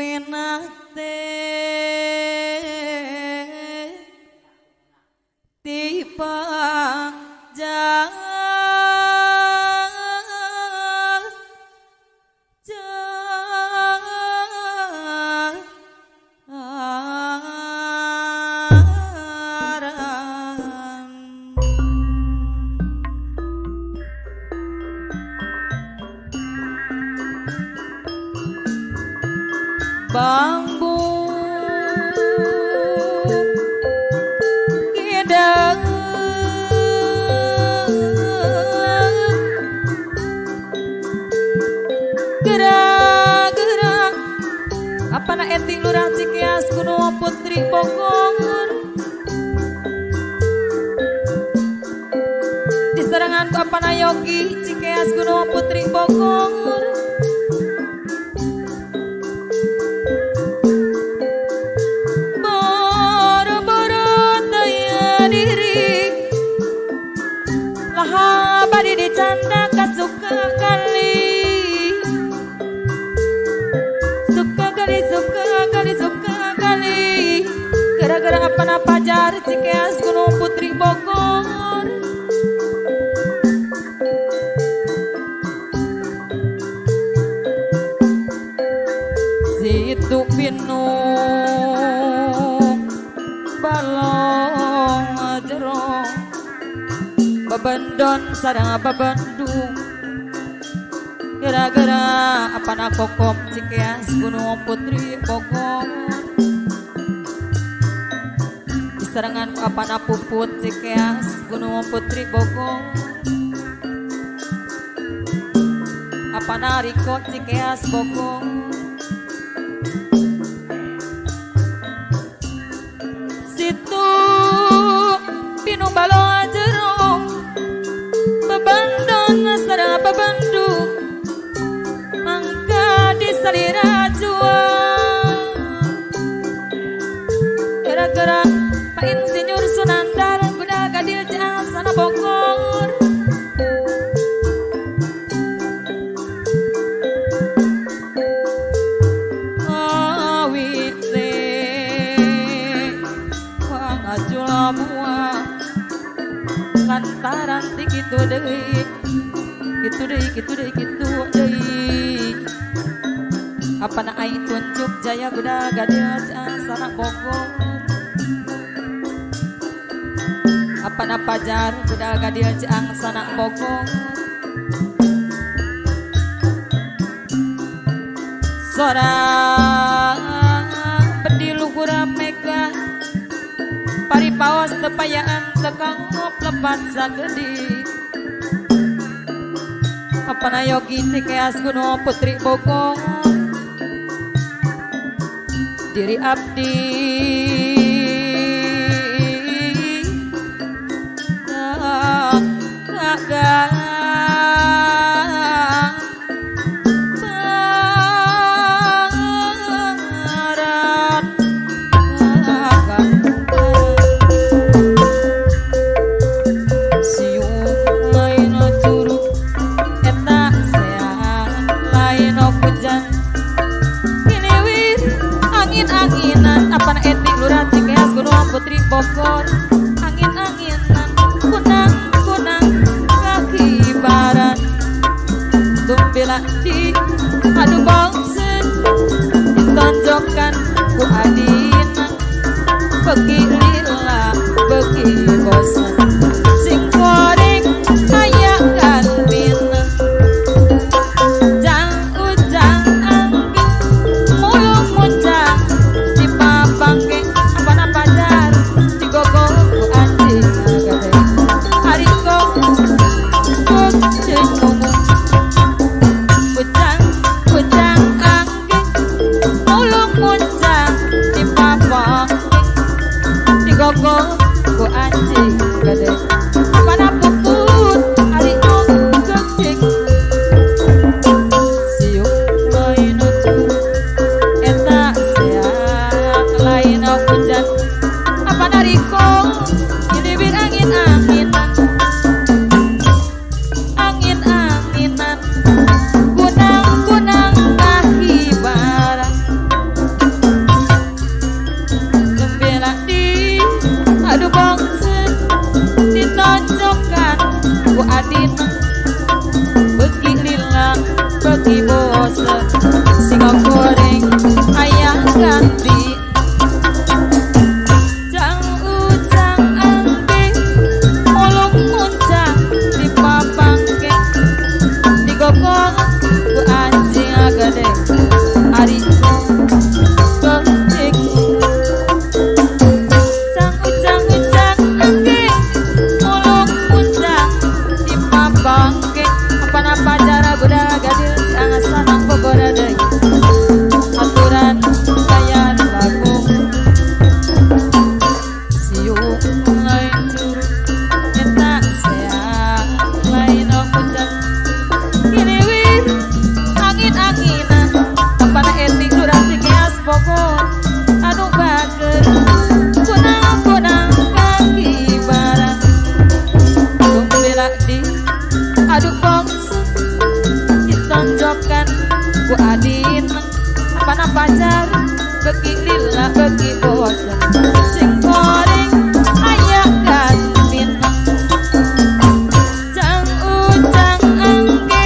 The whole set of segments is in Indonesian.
menate tipa bambu gedang gerak-gerak apa na eting lurah Cikeas Gunung Putri Bogor di serangan ku apa na Yogi Cikeas Gunung Putri Bogor badi dicanda suka kali gara-gara apa na pajar Cikeas Gunung Putri Bogor situ pinu balong jerong babandon sarang babandung gara-gara apa na kokom Cikeas Gunung Putri Bogor di serangan apa na puput Cikeas Gunung Putri Bogor apa na Riko Cikeas Bogor situ pinu balong jerong babandon sarang babandung mangga disalira juang gara-gara Pak Insinyur Sunandar kuda gadil sana Bogor awit teh wangajul buah lantaran gitu deui apa na ai tunjuk jaya budak gadil sana Bogor apa na pajar budak gadil sana Bogor sorang bedi luhur mega paripaos tepayaan tekang ngop lepat sagedi apa na Yogi Cikeas Gunung Putri Bogor diri abdi gagang barat siung lain curug eta seang lain hujan angin-anginan apa na etik lurah Cikeas Gunung Putri Bogor angin-anginan kunang-kunang kaki barat tumpila di adu bangsen ditonjokkan ku adina begi lila begi bosan sing goreng kaya gantin mulung muncang di papangke apa na pajar di gogo apana pacar beki lila beki bosan sing goreng aya gantin jang ujang angge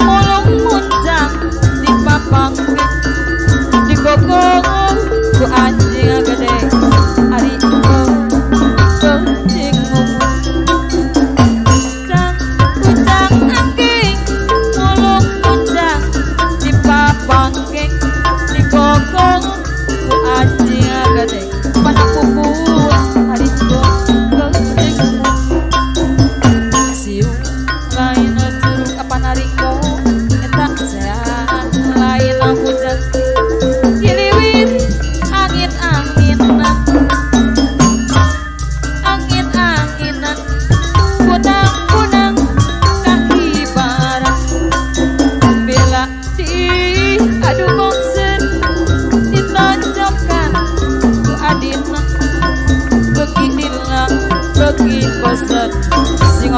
molong muncang di papang di gogong ku anjing gede ari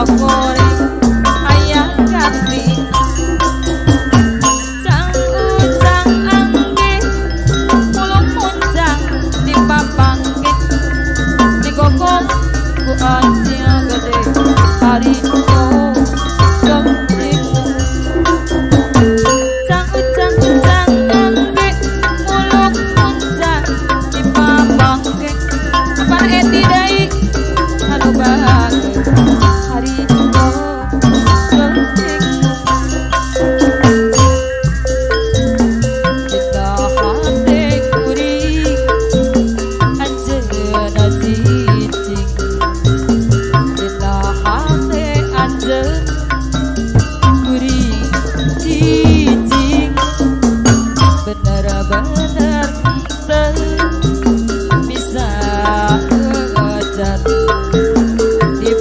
goreng ayah ganti jang ujang angge mulung muncang di papangke di gogong ku anjing gede hari jang ujang angge mulung muncang di papangke apa eti dai anu bahagia hari kita hati kuri anjena cicing kita hati anjen kuri cicing bener-bener bisa ngejar di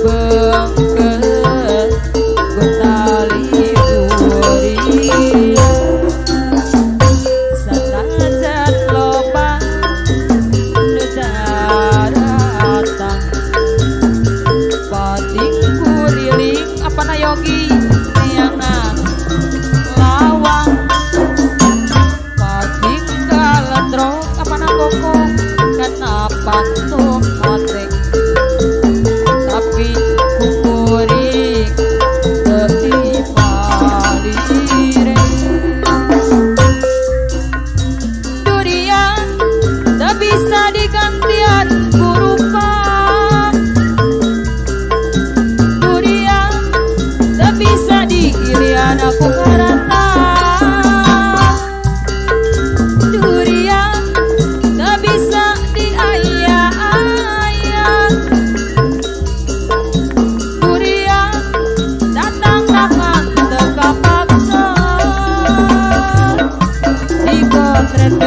yogi tiangan lawang pating kalandrok apana koko kenapa tuh mate tapi kukurik tertibalire durian tak bisa digantian kurupa bisa diirian aku karata durian tak bisa diaya-aya durian datang akan teka paksa di potret